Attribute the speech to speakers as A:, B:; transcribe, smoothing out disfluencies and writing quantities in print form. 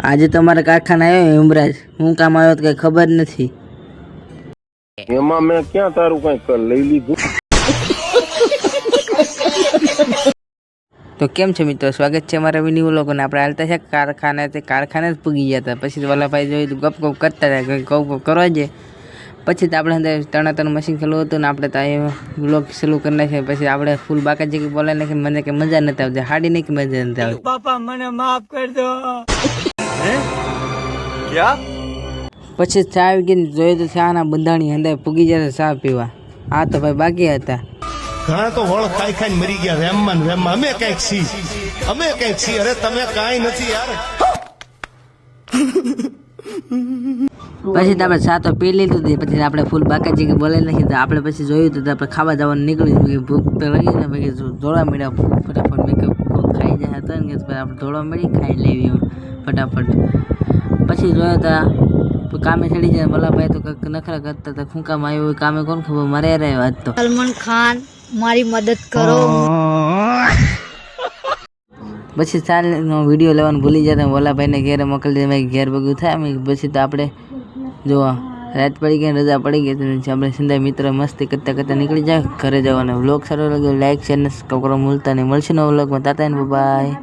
A: આજે તમારા કારખાના આવ્યો હેમરાજ, હું કામ આવ્યો કઈ ખબર નથી.
B: એમાં મેં ક્યાં તારું કઈ લઈ લીધું.
A: તો કેમ છે મિત્રો, સ્વાગત છે અમારા વિડીયો લોકોને. આપણે હાલતા છે કારખાને, તે કારખાને જ પૂગી ગયા હતા. પછી વલ્લભભાઈ જોયું તો ગપ ગપ કરતા હતા, કંઈ ગપ કરવા જ. પછી તો આપણે અંદર તણાતણ મશીન ખોલવું હતું ને આપણે તો એ બ્લોગ ચાલુ કરી નાખીએ. પછી આપણે ફૂલ બાકા જગ્યાએ બોલાવી નાખી. મને કે મજા નથી આવતી, હાડી નહીં કે મજા નથી આવતી. પાપા મને માફ કરી દો. પછી ચા આવી ગઈ, જોયું તો ચા ના બંધાણી અંદર પૂગી જતા ચા પીવા. આ તો ભાઈ બાકી હતા.
C: ઘણા તો વળ ખાઈ ખાઈને મરી ગયા. વેમમાં અમે કઈક છી. અરે તમે કાંઈ નથી યાર.
A: પછી આપણે ચા તો પી લીધું હતું. પછી આપણે ફૂલ બાકાજી કે બોલાવી નાખી. તો આપણે પછી જોયું હતું, આપણે ખાવા જવાનું નીકળ્યું. ભૂખ તો લાગી ને, પછી ધોળા મળ્યા ફટાફટ. મેં કે ખાઈ જાય હતા ને, કે આપણે ધોળા મળી ખાઈ લેવી ફટાફટ. પછી જોયા હતા કામે ચડી જાય. વલ્લભભાઈ તો કંઈક નખરા કરતા હતા. શું કામ આવ્યું હોય કામે કોણ ખબર, મારે આવ્યો આજ તો.
D: સલમાન ખાન મારી મદદ કરો.
A: પછી ચાલનો વિડીયો લેવાનું ભૂલી જતા. વલ્લભભાઈને ઘેરે મોકલી દે, ઘેર ભેગું થાય. પછી તો આપણે જોવા રાત પડી ગઈ, રજા પડી ગઈ. તો આપણે સિંધા મિત્ર મસ્તી કરતા કરતા નીકળી જાય ઘરે જવાના. વ્લોગ સારો લાગ્યો લાઈક શેર ને સબસ્ક્રાઈબ કરવા ભૂલતા નહીં. મળશે નવા વ્લોગમાં. તાતા ને બાય.